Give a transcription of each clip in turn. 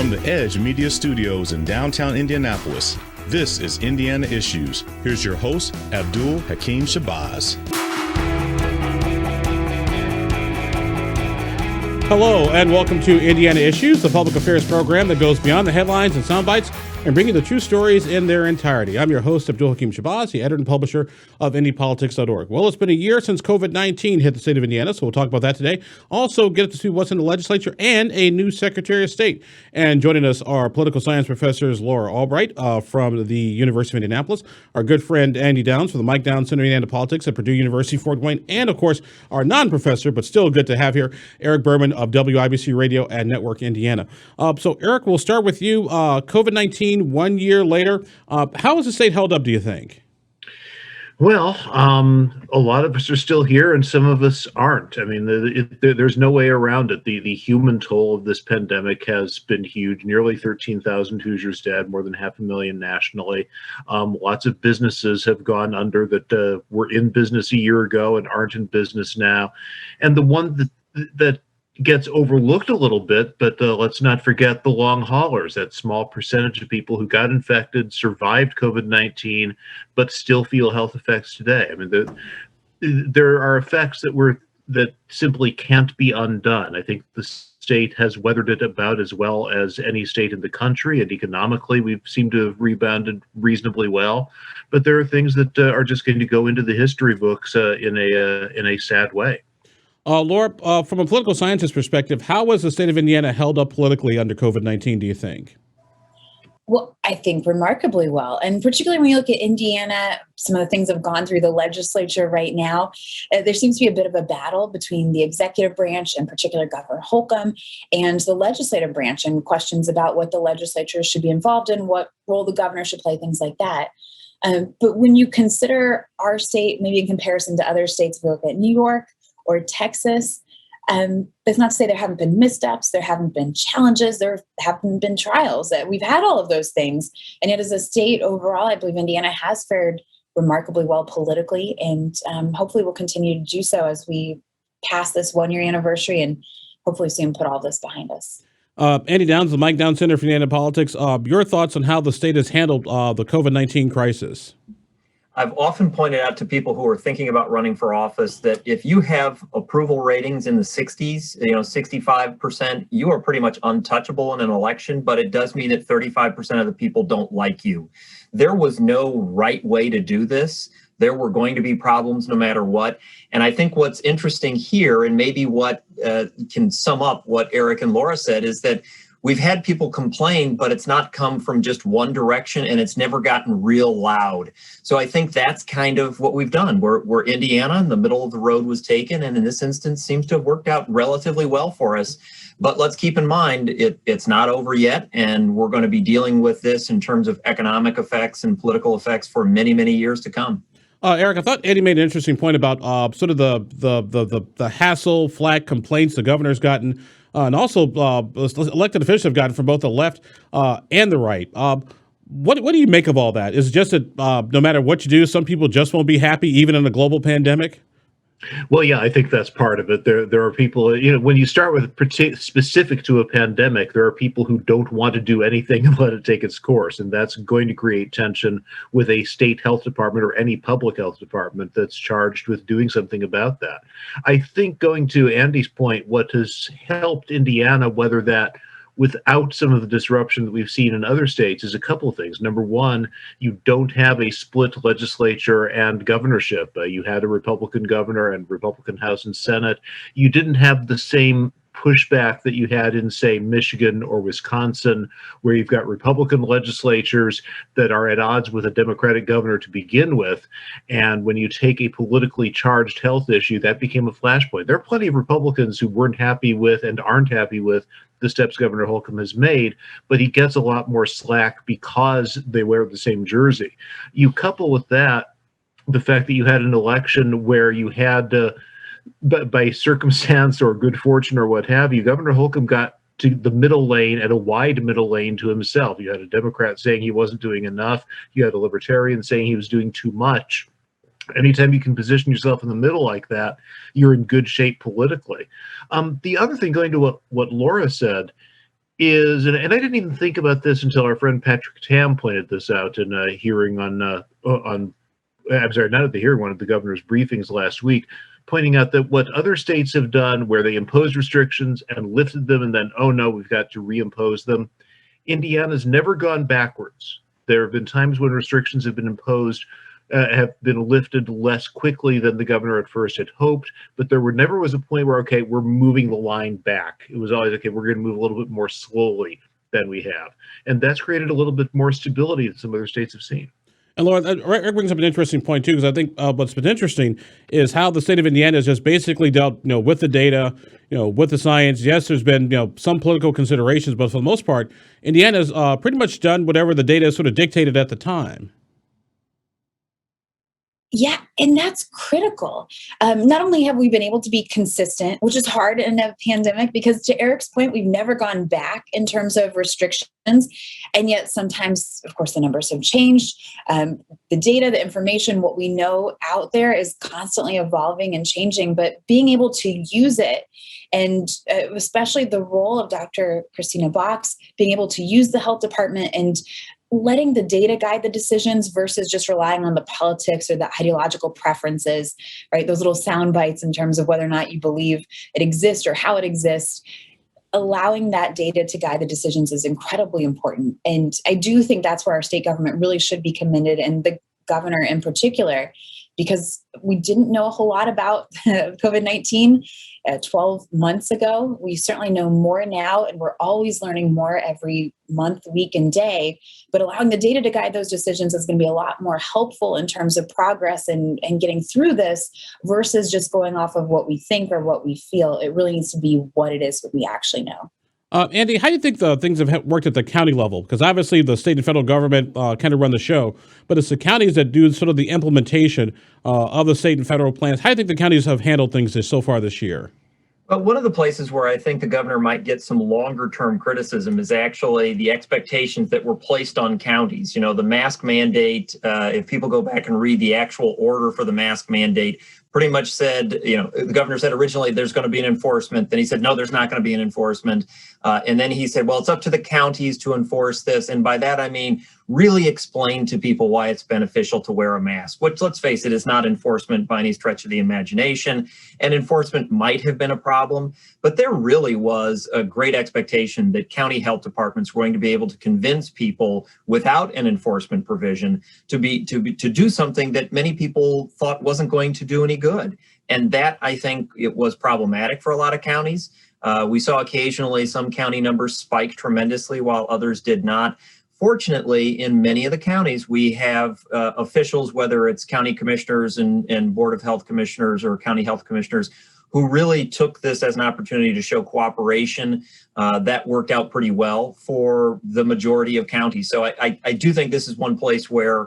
From the Edge Media Studios in downtown Indianapolis, this is Indiana Issues. Here's your host, Abdul-Hakim Shabazz. Hello, and welcome to Indiana Issues, the public affairs program that goes beyond the headlines and sound bites and bringing the true stories in their entirety. I'm your host, Abdul-Hakim Shabazz, the editor and publisher of IndyPolitics.org. Well, it's been a year since COVID-19 hit the state of Indiana, so we'll talk about that today. Also, get to see what's in the legislature and a new Secretary of State. And joining us are political science professors Laura Albright from the University of Indianapolis, our good friend Andy Downs from the Mike Downs Center of Indiana Politics at Purdue University, Fort Wayne, and of course, our non-professor, but still good to have here, Eric Berman of WIBC Radio and Network Indiana. So, Eric, we'll start with you. COVID-19, 1 year later, how is the state held up, do you think? Well, a lot of us are still here and some of us aren't. I mean, there's no way around it. The human toll of this pandemic has been huge. Nearly 13,000 Hoosiers dead, more than 500,000 nationally. Lots of businesses have gone under that were in business a year ago and aren't in business now. And the one that gets overlooked a little bit, but let's not forget the long haulers, that small percentage of people who got infected, survived COVID-19, but still feel health effects today. I mean, there are effects that simply can't be undone. I think the state has weathered it about as well as any state in the country, and economically we've seemed to have rebounded reasonably well. But there are things that are just going to go into the history books in a sad way. Laura, from a political scientist perspective, how was the state of Indiana held up politically under COVID-19, do you think? Well, I think remarkably well. And particularly when you look at Indiana, some of the things that have gone through the legislature right now, there seems to be a bit of a battle between the executive branch, in particular Governor Holcomb, and the legislative branch, and questions about what the legislature should be involved in, what role the governor should play, things like that. But when you consider our state, maybe in comparison to other states, if you look at New York or Texas, that's not to say there haven't been missteps, there haven't been challenges, there haven't been trials. We've had all of those things. And yet as a state overall, I believe Indiana has fared remarkably well politically, and hopefully will continue to do so as we pass this 1 year anniversary and hopefully soon put all this behind us. Andy Downs, the Mike Downs Center for Indiana Politics. Your thoughts on how the state has handled the COVID-19 crisis? I've often pointed out to people who are thinking about running for office that if you have approval ratings in the 60s, 65%, you are pretty much untouchable in an election, but it does mean that 35% of the people don't like you. There was no right way to do this. There were going to be problems no matter what. And I think what's interesting here, and maybe what can sum up what Eric and Laura said, is that we've had people complain, but it's not come from just one direction, and it's never gotten real loud. So I think that's kind of what we've done. We're Indiana, and the middle of the road was taken, and in this instance seems to have worked out relatively well for us. But let's keep in mind, it's not over yet, and we're going to be dealing with this in terms of economic effects and political effects for many, many years to come. Eric, I thought Eddie made an interesting point about sort of the hassle, flack, complaints the governor's gotten, and also elected officials have gotten from both the left and the right. What do you make of all that? Is it just that no matter what you do, some people just won't be happy, even in a global pandemic? Well, yeah, I think that's part of it. There are people, when you start with specific to a pandemic, there are people who don't want to do anything and let it take its course. And that's going to create tension with a state health department or any public health department that's charged with doing something about that. I think, going to Andy's point, what has helped Indiana weather that without some of the disruption that we've seen in other states is a couple of things. Number one, you don't have a split legislature and governorship. You had a Republican governor and Republican House and Senate. You didn't have the same pushback that you had in, say, Michigan or Wisconsin, where you've got Republican legislatures that are at odds with a Democratic governor to begin with. And when you take a politically charged health issue, that became a flashpoint. There are plenty of Republicans who weren't happy with and aren't happy with the steps Governor Holcomb has made, but he gets a lot more slack because they wear the same jersey. You couple with that the fact that you had an election where you had by circumstance or good fortune or what have you, Governor Holcomb got to the middle lane and a wide middle lane to himself. You had a Democrat saying he wasn't doing enough. You had a Libertarian saying he was doing too much. Anytime you can position yourself in the middle like that, you're in good shape politically. The other thing, going to what Laura said, is, and I didn't even think about this until our friend Patrick Tam pointed this out in a hearing I'm sorry, not at the hearing, one of the governor's briefings last week, pointing out that what other states have done where they imposed restrictions and lifted them and then, oh no, we've got to reimpose them. Indiana's never gone backwards. There have been times when restrictions have been imposed, have been lifted less quickly than the governor at first had hoped, but there never was a point where, okay, we're moving the line back. It was always, okay, we're going to move a little bit more slowly than we have. And that's created a little bit more stability than some other states have seen. And Laura, Rick brings up an interesting point too, because I think what's been interesting is how the state of Indiana has just basically dealt, with the data, with the science. Yes, there's been, some political considerations, but for the most part, Indiana's pretty much done whatever the data sort of dictated at the time. Yeah, and that's critical. Not only have we been able to be consistent, which is hard in a pandemic, because to Eric's point, we've never gone back in terms of restrictions. And yet sometimes, of course, the numbers have changed. The data, the information, what we know out there is constantly evolving and changing, but being able to use it, and especially the role of Dr. Christina Box, being able to use the health department and letting the data guide the decisions versus just relying on the politics or the ideological preferences, right? Those little sound bites in terms of whether or not you believe it exists or how it exists. Allowing that data to guide the decisions is incredibly important. And I do think that's where our state government really should be commended, and the governor in particular, because we didn't know a whole lot about COVID-19 12 months ago. We certainly know more now, and we're always learning more every month, week, and day. But allowing the data to guide those decisions is going to be a lot more helpful in terms of progress and getting through this versus just going off of what we think or what we feel. It really needs to be what it is that we actually know. Andy, how do you think the things have worked at the county level? Because obviously the state and federal government kind of run the show, but it's the counties that do sort of the implementation of the state and federal plans. How do you think the counties have handled things so far this year? Well, one of the places where I think the governor might get some longer term criticism is actually the expectations that were placed on counties. The mask mandate, if people go back and read the actual order for the mask mandate, pretty much said, the governor said originally there's going to be an enforcement. Then he said, no, there's not going to be an enforcement. And then he said, well, it's up to the counties to enforce this. And by that, I mean, really explain to people why it's beneficial to wear a mask, which, let's face it, is not enforcement by any stretch of the imagination. And enforcement might have been a problem, but there really was a great expectation that county health departments were going to be able to convince people without an enforcement provision to do something that many people thought wasn't going to do any good. And that, I think, it was problematic for a lot of counties. We saw occasionally some county numbers spike tremendously while others did not. Fortunately, in many of the counties, we have officials, whether it's county commissioners and board of health commissioners or county health commissioners, who really took this as an opportunity to show cooperation. That worked out pretty well for the majority of counties. So I do think this is one place where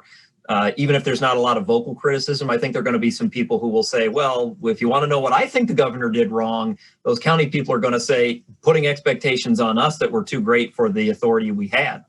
even if there's not a lot of vocal criticism, I think there are going to be some people who will say, well, if you want to know what I think the governor did wrong, those county people are going to say, putting expectations on us that were too great for the authority we had.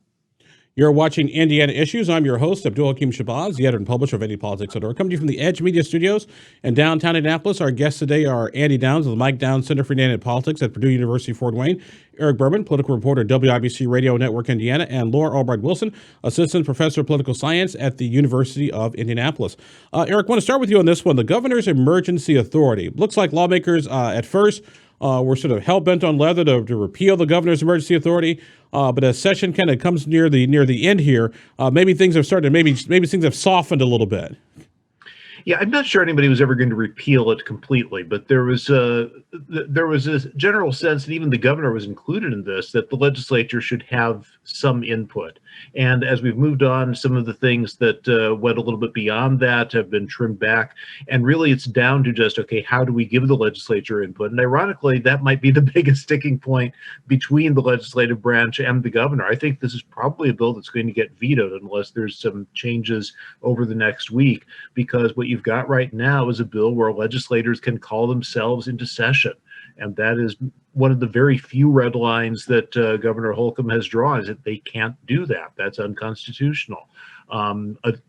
You're watching Indiana Issues. I'm your host, Abdul-Hakim Shabazz, the editor and publisher of IndyPolitics.org. Coming to you from the Edge Media Studios in downtown Indianapolis. Our guests today are Andy Downs of the Mike Downs Center for Indiana Politics at Purdue University, Fort Wayne, Eric Berman, political reporter at WIBC Radio Network Indiana, and Laura Albright Wilson, assistant professor of political science at the University of Indianapolis. Eric, I want to start with you on this one. The governor's emergency authority. Looks like lawmakers at first were sort of hell-bent on leather to repeal the governor's emergency authority. But as session kind of comes near the end here, maybe things have started. Maybe things have softened a little bit. Yeah, I'm not sure anybody was ever going to repeal it completely, but there was a general sense, and even the governor was included in this, that the legislature should have some input. And as we've moved on, some of the things that went a little bit beyond that have been trimmed back. And really, it's down to just, okay, how do we give the legislature input? And ironically, that might be the biggest sticking point between the legislative branch and the governor. I think this is probably a bill that's going to get vetoed unless there's some changes over the next week, because what you've got right now is a bill where legislators can call themselves into session. And that is one of the very few red lines that Governor Holcomb has drawn, is that they can't do that. That's unconstitutional.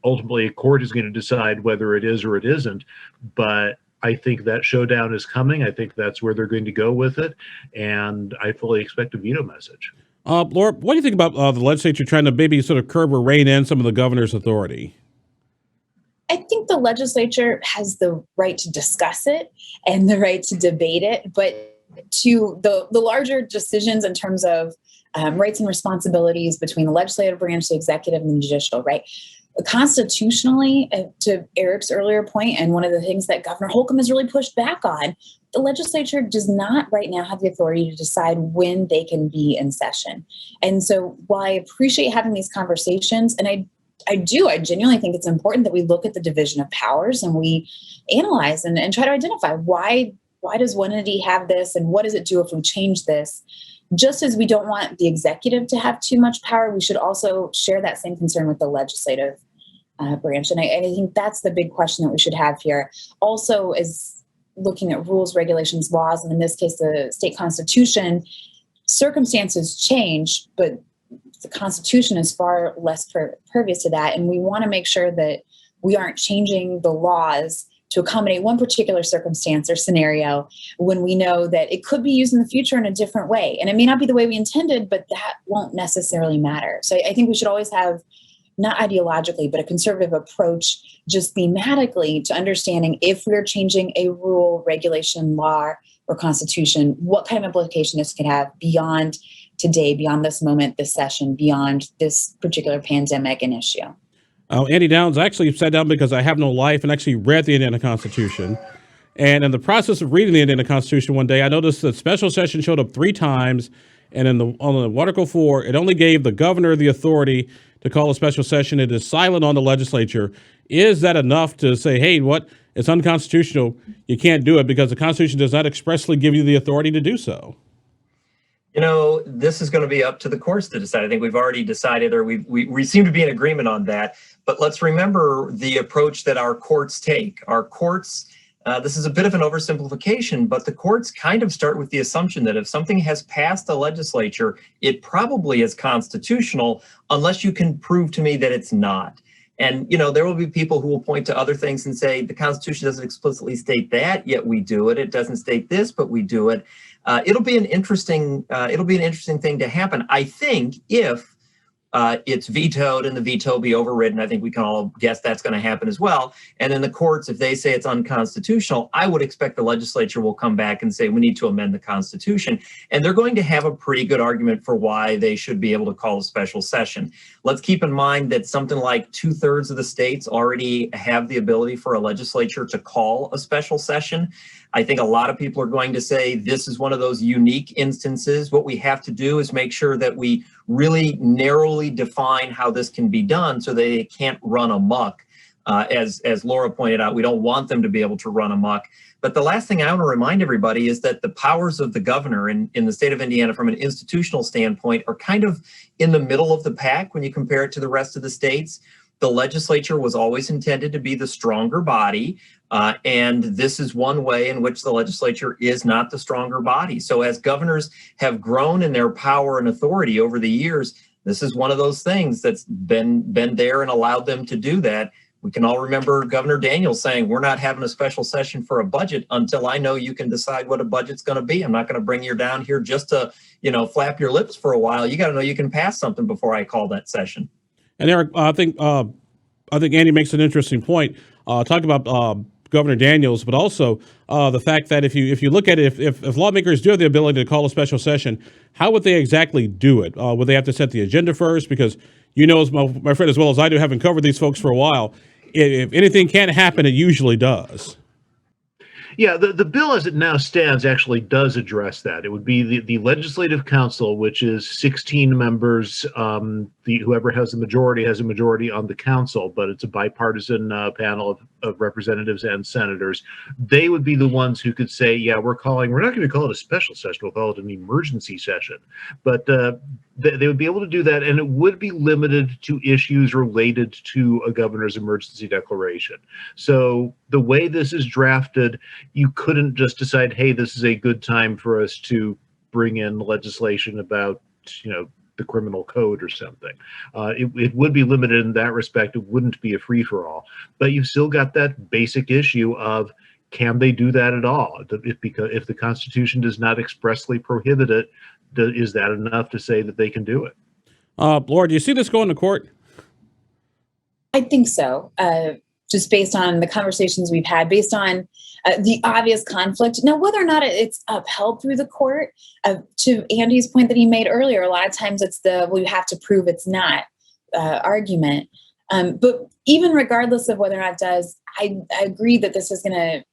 Ultimately, a court is going to decide whether it is or it isn't. But I think that showdown is coming. I think that's where they're going to go with it. And I fully expect a veto message. Laura, what do you think about the legislature trying to maybe sort of curb or rein in some of the governor's authority? I think the legislature has the right to discuss it and the right to debate it, but to the larger decisions in terms of rights and responsibilities between the legislative branch, the executive, and the judicial, right? Constitutionally, to Eric's earlier point, and one of the things that Governor Holcomb has really pushed back on, the legislature does not right now have the authority to decide when they can be in session. And so while I appreciate having these conversations, and I genuinely think it's important that we look at the division of powers and we analyze and try to identify why does one entity have this and what does it do if we change this? Just as we don't want the executive to have too much power, we should also share that same concern with the legislative branch. And I think that's the big question that we should have here. Also, is looking at rules, regulations, laws, and in this case, the state constitution, circumstances change, but the Constitution is far less pervious to that. And we want to make sure that we aren't changing the laws to accommodate one particular circumstance or scenario when we know that it could be used in the future in a different way. And it may not be the way we intended, but that won't necessarily matter. So I think we should always have, not ideologically, but a conservative approach just thematically to understanding if we're changing a rule, regulation, law, or constitution, what kind of implication this could have beyond today, beyond this moment, this session, beyond this particular pandemic and issue. Andy Downs, I actually sat down because I have no life and actually read the Indiana Constitution. And in the process of reading the Indiana Constitution one day, I noticed that special session showed up 3 times. And on Article 4, it only gave the governor the authority to call a special session. It is silent on the legislature. Is that enough to say, hey, what? It's unconstitutional. You can't do it because the Constitution does not expressly give you the authority to do so? You know, this is going to be up to the courts to decide. I think we've already decided, or we seem to be in agreement on that. But let's remember the approach that our courts take. Our courts, this is a bit of an oversimplification, but the courts kind of start with the assumption that if something has passed the legislature, it probably is constitutional, unless you can prove to me that it's not. And, you know, there will be people who will point to other things and say the Constitution doesn't explicitly state that, yet we do it. It doesn't state this, but we do it. It'll be an interesting thing to happen. I think if it's vetoed and the veto be overridden, I think we can all guess that's going to happen as well. And in the courts, if they say it's unconstitutional, I would expect the legislature will come back and say we need to amend the Constitution. And they're going to have a pretty good argument for why they should be able to call a special session. Let's keep in mind that something like 2/3 of the states already have the ability for a legislature to call a special session. I think a lot of people are going to say this is one of those unique instances. What we have to do is make sure that we really narrowly define how this can be done so they can't run amok. As Laura pointed out, we don't want them to be able to run amok. But the last thing I want to remind everybody is that the powers of the governor in the state of Indiana from an institutional standpoint are kind of in the middle of the pack when you compare it to the rest of the states. The legislature was always intended to be the stronger body, and this is one way in which the legislature is not the stronger body. So as governors have grown in their power and authority over the years, this is one of those things that's been there and allowed them to do that. We can all remember Governor Daniels saying, we're not having a special session for a budget until I know you can decide what a budget's going to be. I'm not going to bring you down here just to, flap your lips for a while. You got to know you can pass something before I call that session. And Eric, I think Andy makes an interesting point. Talk about Governor Daniels, but also the fact that if you look at it, if lawmakers do have the ability to call a special session, how would they exactly do it? Would they have to set the agenda first? Because as my friend as well as I do, having covered these folks for a while, if anything can't happen, it usually does. Yeah, the bill as it now stands actually does address that. It would be the Legislative Council, which is 16 members. Whoever has a majority on the council, but it's a bipartisan panel of representatives and senators. They would be the ones who could say, yeah, we're not going to call it a special session, we'll call it an emergency session. But they would be able to do that, and it would be limited to issues related to a governor's emergency declaration. So the way this is drafted, you couldn't just decide, hey, this is a good time for us to bring in legislation about, the criminal code or something. It would be limited in that respect. It wouldn't be a free-for-all. But you've still got that basic issue of, can they do that at all? If the Constitution does not expressly prohibit it, is that enough to say that they can do it? Laura, do you see this going to court? I think so. Just based on the conversations we've had, based on the obvious conflict. Now, whether or not it's upheld through the court, to Andy's point that he made earlier, a lot of times it's well, you have to prove it's not argument. But even regardless of whether or not it does, I agree that this is going to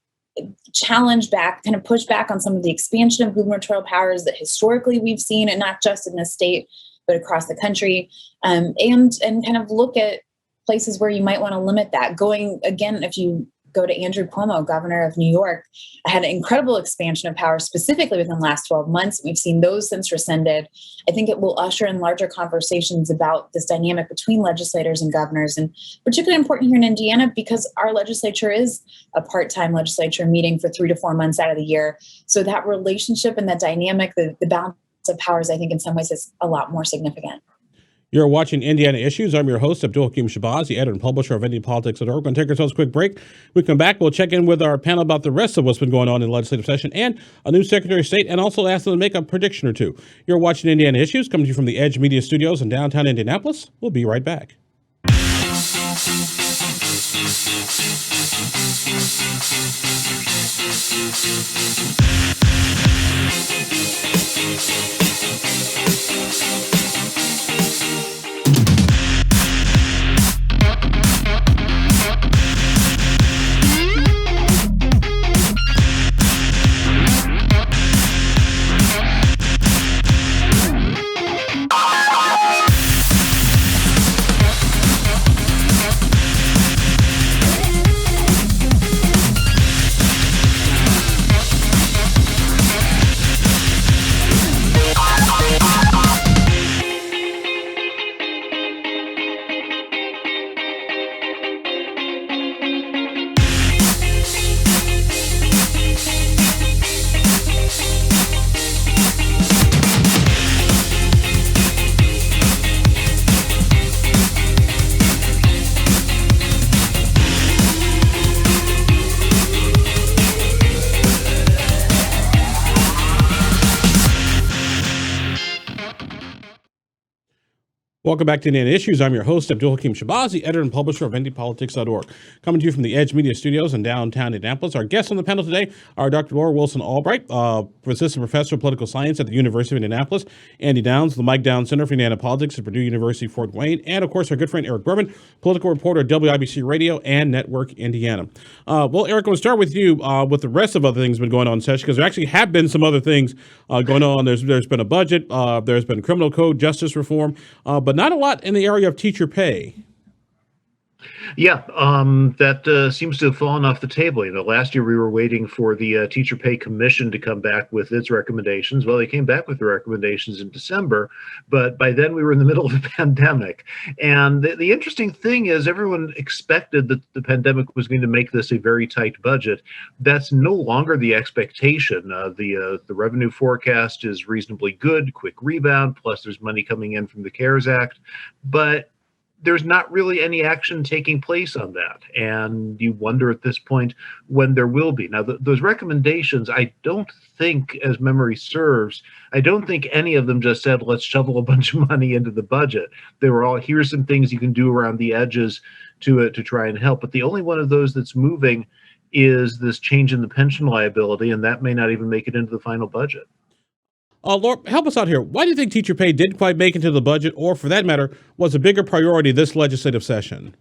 challenge back, kind of push back on some of the expansion of gubernatorial powers that historically we've seen, and not just in this state, but across the country, and kind of look at places where you might want to limit that. Going again, if you go to Andrew Cuomo, governor of New York, had an incredible expansion of power specifically within the last 12 months. We've seen those since rescinded. I think it will usher in larger conversations about this dynamic between legislators and governors, and particularly important here in Indiana because our legislature is a part-time legislature meeting for 3 to 4 months out of the year. So that relationship and that dynamic, the balance of powers, I think in some ways is a lot more significant. You're watching Indiana Issues. I'm your host, Abdul-Hakim Shabazz, the editor and publisher of IndyPolitics.org. We're going to take ourselves a quick break. We come back, we'll check in with our panel about the rest of what's been going on in the legislative session and a new Secretary of State, and also ask them to make a prediction or two. You're watching Indiana Issues, coming to you from the Edge Media Studios in downtown Indianapolis. We'll be right back. Welcome back to Indiana Issues. I'm your host, Abdul-Hakim Shabazz, the editor and publisher of IndyPolitics.org. Coming to you from the Edge Media Studios in downtown Indianapolis. Our guests on the panel today are Dr. Laura Wilson Albright, assistant professor of political science at the University of Indianapolis, Andy Downs, the Mike Downs Center for Indiana Politics at Purdue University, Fort Wayne, and of course our good friend Eric Berman, political reporter at WIBC Radio and Network Indiana. Well, Eric, we'll start with you with the rest of other things been going on in session, because there actually have been some other things going on. There's been a budget, there's been criminal code, justice reform, but not a lot in the area of teacher pay. Yeah, that seems to have fallen off the table. Last year we were waiting for the Teacher Pay Commission to come back with its recommendations. Well, they came back with the recommendations in December, but by then we were in the middle of the pandemic. And the interesting thing is everyone expected that the pandemic was going to make this a very tight budget. That's no longer the expectation. The revenue forecast is reasonably good, quick rebound, plus there's money coming in from the CARES Act. But there's not really any action taking place on that. And you wonder at this point when there will be. Now, those recommendations, I don't think, as memory serves, I don't think any of them just said, let's shovel a bunch of money into the budget. They were all, here's some things you can do around the edges to try and help. But the only one of those that's moving is this change in the pension liability, and that may not even make it into the final budget. Laura, help us out here. Why do you think teacher pay didn't quite make it into the budget, or for that matter, was a bigger priority this legislative session?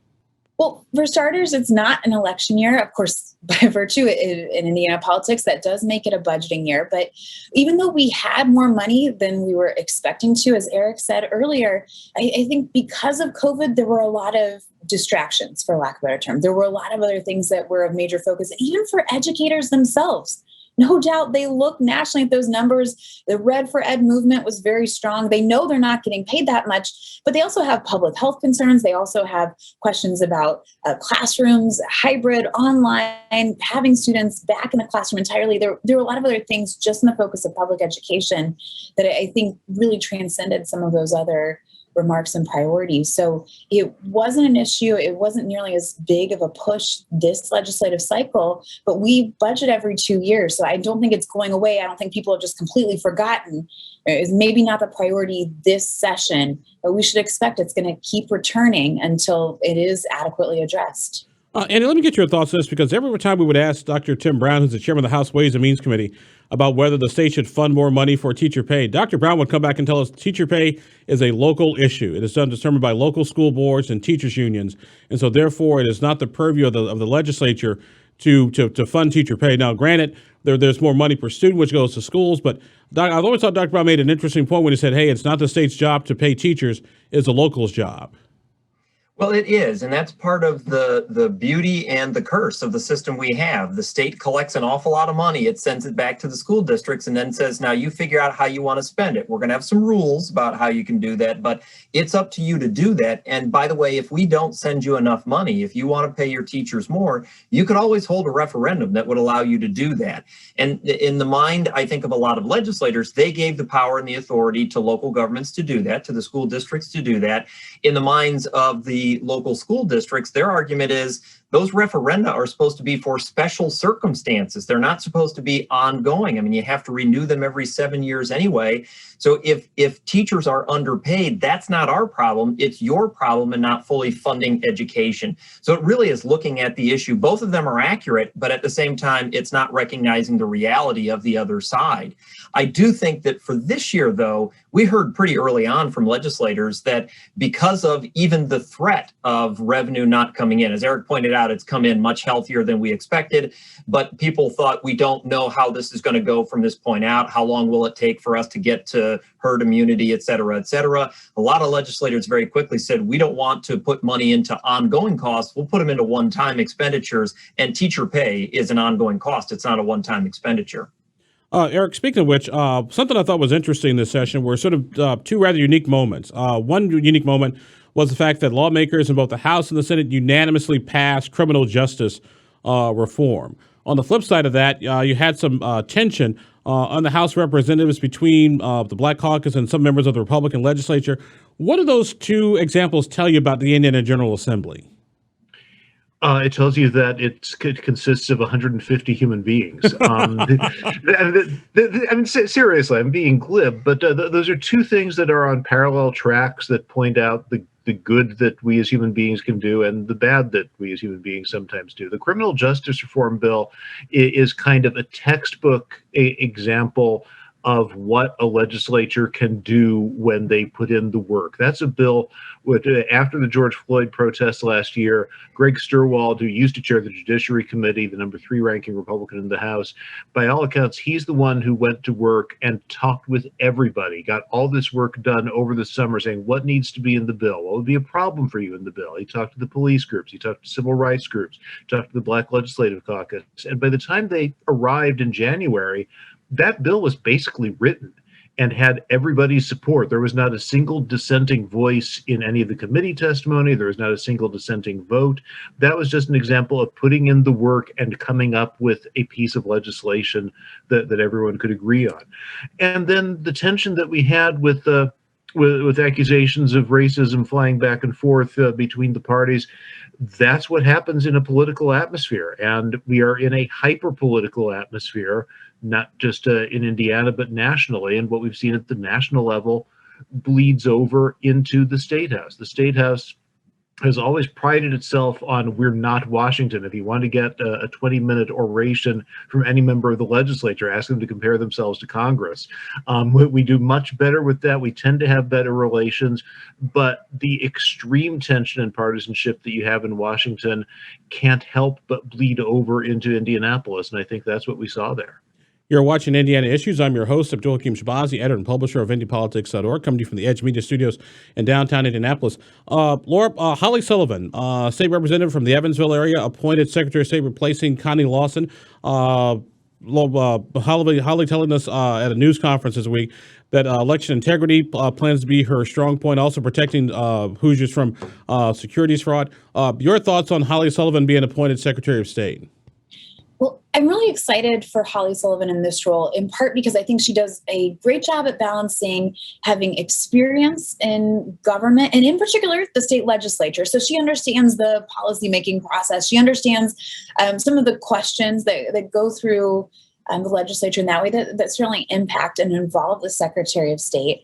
Well, for starters, it's not an election year. Of course, by virtue in Indiana politics, that does make it a budgeting year. But even though we had more money than we were expecting to, as Eric said earlier, I think because of COVID, there were a lot of distractions, for lack of a better term. There were a lot of other things that were of major focus, even for educators themselves. No doubt they look nationally at those numbers. The Red for Ed movement was very strong. They know they're not getting paid that much, but they also have public health concerns. They also have questions about classrooms, hybrid, online, having students back in the classroom entirely. There were a lot of other things just in the focus of public education that I think really transcended some of those other remarks and priorities. So it wasn't an issue. It wasn't nearly as big of a push this legislative cycle, but we budget every 2 years. So I don't think it's going away. I don't think people have just completely forgotten is maybe not the priority this session, but we should expect it's going to keep returning until it is adequately addressed. Andy, let me get your thoughts on this, because every time we would ask Dr. Tim Brown, who's the chairman of the House Ways and Means Committee, about whether the state should fund more money for teacher pay, Dr. Brown would come back and tell us teacher pay is a local issue. It is determined by local school boards and teachers unions, and so therefore it is not the purview of the legislature to fund teacher pay. Now, granted, there's more money per student which goes to schools, but I've always thought Dr. Brown made an interesting point when he said, "Hey, it's not the state's job to pay teachers; it's the local's job." Well, it is, and that's part of the beauty and the curse of the system we have. The state collects an awful lot of money. It sends it back to the school districts and then says, now you figure out how you want to spend it. We're going to have some rules about how you can do that, but it's up to you to do that. And by the way, if we don't send you enough money, if you want to pay your teachers more, you could always hold a referendum that would allow you to do that. And in the mind, I think, of a lot of legislators, they gave the power and the authority to local governments to do that, to the school districts to do that. In the minds of the local school districts, their argument is those referenda are supposed to be for special circumstances. They're not supposed to be ongoing. I mean, you have to renew them every 7 years anyway. So if teachers are underpaid, that's not our problem. It's your problem in not fully funding education. So it really is looking at the issue. Both of them are accurate, but at the same time, it's not recognizing the reality of the other side. I do think that for this year, though, we heard pretty early on from legislators that because of even the threat of revenue not coming in, as Eric pointed out, it's come in much healthier than we expected, but people thought we don't know how this is going to go from this point out. How long will it take for us to get to herd immunity, et cetera, et cetera? A lot of legislators very quickly said, we don't want to put money into ongoing costs. We'll put them into one-time expenditures, and teacher pay is an ongoing cost. It's not a one-time expenditure. Eric, speaking of which, something I thought was interesting in this session were sort of two rather unique moments. One unique moment was the fact that lawmakers in both the House and the Senate unanimously passed criminal justice reform. On the flip side of that, you had some tension on the House Representatives between the Black Caucus and some members of the Republican legislature. What do those two examples tell you about the Indiana General Assembly? It tells you that it consists of 150 human beings. I mean, seriously, I'm being glib, but those are two things that are on parallel tracks that point out the good that we as human beings can do and the bad that we as human beings sometimes do. The criminal justice reform bill is kind of a textbook example of what a legislature can do when they put in the work. That's a bill with, after the George Floyd protests last year, Greg Sturwald, who used to chair the Judiciary Committee, the number 3 ranking Republican in the House, by all accounts, he's the one who went to work and talked with everybody, got all this work done over the summer, saying what needs to be in the bill, what would be a problem for you in the bill. He talked to the police groups, he talked to civil rights groups, talked to the Black Legislative Caucus, and by the time they arrived in January, that bill was basically written and had everybody's support. There was not a single dissenting voice in any of the committee testimony. There was not a single dissenting vote. That was just an example of putting in the work and coming up with a piece of legislation that everyone could agree on. And then the tension that we had with accusations of racism flying back and forth between the parties, that's what happens in a political atmosphere. And we are in a hyper-political atmosphere, not just in Indiana, but nationally. And what we've seen at the national level bleeds over into the State House. The State House has always prided itself on, we're not Washington. If you want to get a 20-minute oration from any member of the legislature, ask them to compare themselves to Congress. We do much better with that. We tend to have better relations, but the extreme tension and partisanship that you have in Washington can't help but bleed over into Indianapolis, and I think that's what we saw there. You're watching Indiana Issues. I'm your host, Abdul-Hakim, editor and publisher of IndyPolitics.org, coming to you from the Edge Media Studios in downtown Indianapolis. Laura, Holli Sullivan, state representative from the Evansville area, appointed Secretary of State replacing Connie Lawson. Holli telling us at a news conference this week that election integrity plans to be her strong point, also protecting Hoosiers from securities fraud. Your thoughts on Holli Sullivan being appointed Secretary of State? Well, I'm really excited for Holli Sullivan in this role, in part because I think she does a great job at balancing having experience in government and in particular the state legislature. So she understands the policymaking process. She understands some of the questions that go through the legislature in that way that certainly impact and involve the Secretary of State.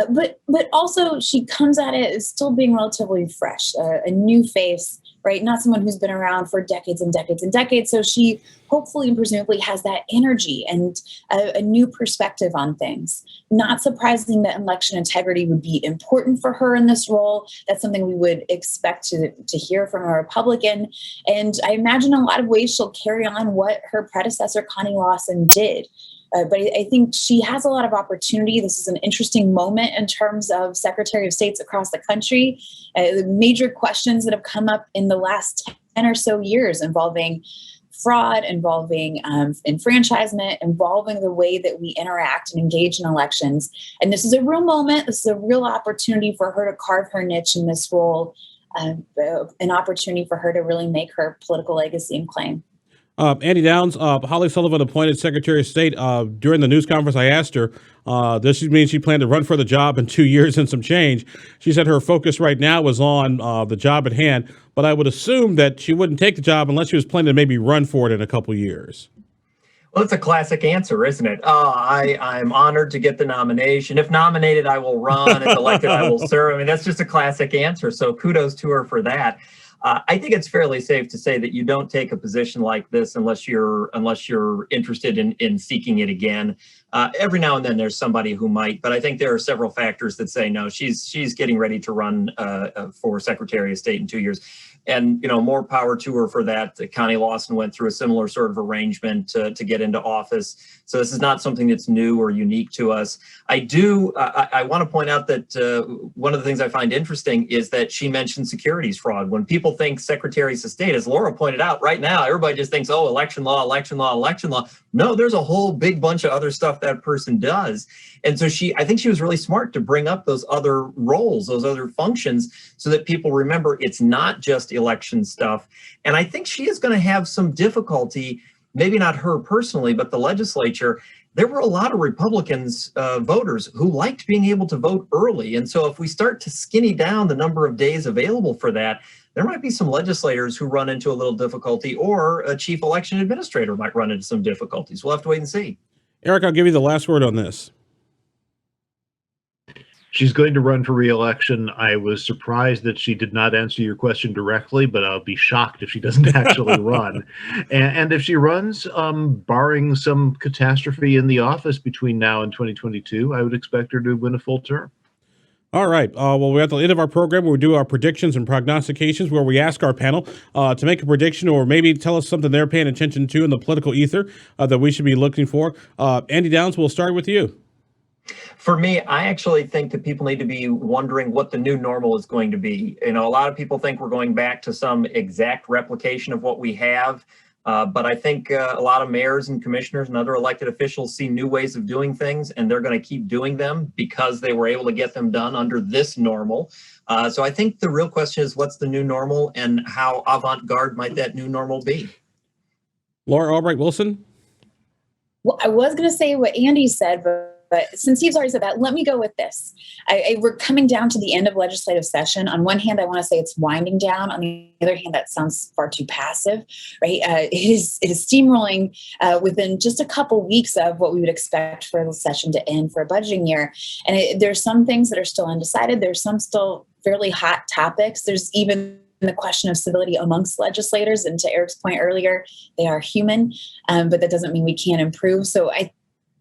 But also she comes at it as still being relatively fresh, a new face, right? Not someone who's been around for decades and decades and decades. So she hopefully and presumably has that energy and a new perspective on things. Not surprising that election integrity would be important for her in this role. That's something we would expect to hear from a Republican. And I imagine in a lot of ways she'll carry on what her predecessor, Connie Lawson, did. But I think she has a lot of opportunity. This is an interesting moment in terms of Secretary of States across the country. The major questions that have come up in the last 10 or so years involving fraud, involving enfranchisement, involving the way that we interact and engage in elections. And this is a real moment. This is a real opportunity for her to carve her niche in this role, an opportunity for her to really make her political legacy and claim. Andy Downs, Holli Sullivan appointed Secretary of State. During the news conference, I asked her, does she mean she planned to run for the job in 2 years and some change? She said her focus right now was on the job at hand, but I would assume that she wouldn't take the job unless she was planning to maybe run for it in a couple years. Well, it's a classic answer, isn't it? Oh, I'm honored to get the nomination. If nominated, I will run. If elected, I will serve. I mean, that's just a classic answer. So kudos to her for that. I think it's fairly safe to say that you don't take a position like this unless you're interested in seeking it again. Every now and then there's somebody who might, but I think there are several factors that say no. She's getting ready to run for Secretary of State in 2 years, and more power to her for that. Connie Lawson went through a similar sort of arrangement to get into office, so this is not something that's new or unique to us. I want to point out that one of the things I find interesting is that she mentioned securities fraud. When people think Secretaries of State, as Laura pointed out, right now everybody just thinks, oh, election law, election law, election law. No, there's a whole big bunch of other stuff that person does. And so I think she was really smart to bring up those other roles, those other functions, so that people remember it's not just election stuff. And I think she is going to have some difficulty, maybe not her personally, but the legislature. There were a lot of Republicans voters who liked being able to vote early. And so if we start to skinny down the number of days available for that, there might be some legislators who run into a little difficulty, or a chief election administrator might run into some difficulties. We'll have to wait and see. Eric, I'll give you the last word on this. She's going to run for re-election. I was surprised that she did not answer your question directly, but I'll be shocked if she doesn't actually run. And if she runs, barring some catastrophe in the office between now and 2022, I would expect her to win a full term. All right. Well, we're at the end of our program where we do our predictions and prognostications, where we ask our panel to make a prediction or maybe tell us something they're paying attention to in the political ether that we should be looking for. Andy Downs, we'll start with you. For me, I actually think that people need to be wondering what the new normal is going to be. A lot of people think we're going back to some exact replication of what we have. But I think a lot of mayors and commissioners and other elected officials see new ways of doing things, and they're going to keep doing them because they were able to get them done under this normal. So I think the real question is, what's the new normal, and how avant-garde might that new normal be? Laura Albright Wilson? Well, I was going to say what Andy said, but since he's already said that, let me go with this. We're coming down to the end of legislative session. On one hand, I want to say it's winding down. On the other hand, that sounds far too passive, right? It is steamrolling within just a couple weeks of what we would expect for the session to end for a budgeting year. And there's some things that are still undecided. There's some still fairly hot topics. There's even the question of civility amongst legislators. And to Eric's point earlier, they are human, but that doesn't mean we can't improve. So I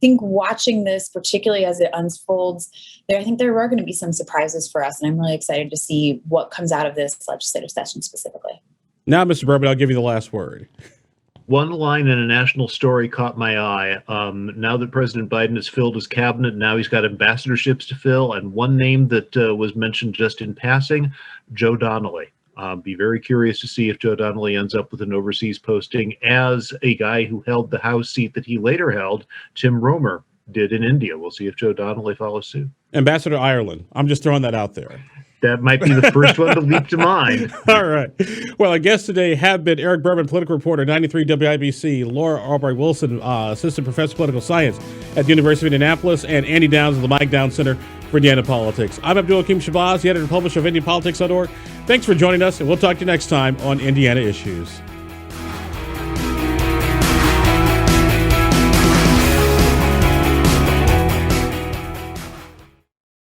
think watching this, particularly as it unfolds, I think there are going to be some surprises for us, and I'm really excited to see what comes out of this legislative session specifically. Now, Mr. Berman, I'll give you the last word. One line in a national story caught my eye. Now that President Biden has filled his cabinet, now he's got ambassadorships to fill, and one name that was mentioned just in passing, Joe Donnelly. Be very curious to see if Joe Donnelly ends up with an overseas posting, as a guy who held the House seat that he later held, Tim Romer, did in India. We'll see if Joe Donnelly follows suit. Ambassador Ireland. I'm just throwing that out there. That might be the first one to leap to mind. All right. Well, our guests today have been Eric Berman, political reporter, 93 WIBC, Laura Albright Wilson, assistant professor of political science at the University of Indianapolis, and Andy Downs of the Mike Downs Center for Indiana Politics. I'm Abdul-Hakim Shabazz, the editor and publisher of IndianaPolitics.org. Thanks for joining us, and we'll talk to you next time on Indiana Issues.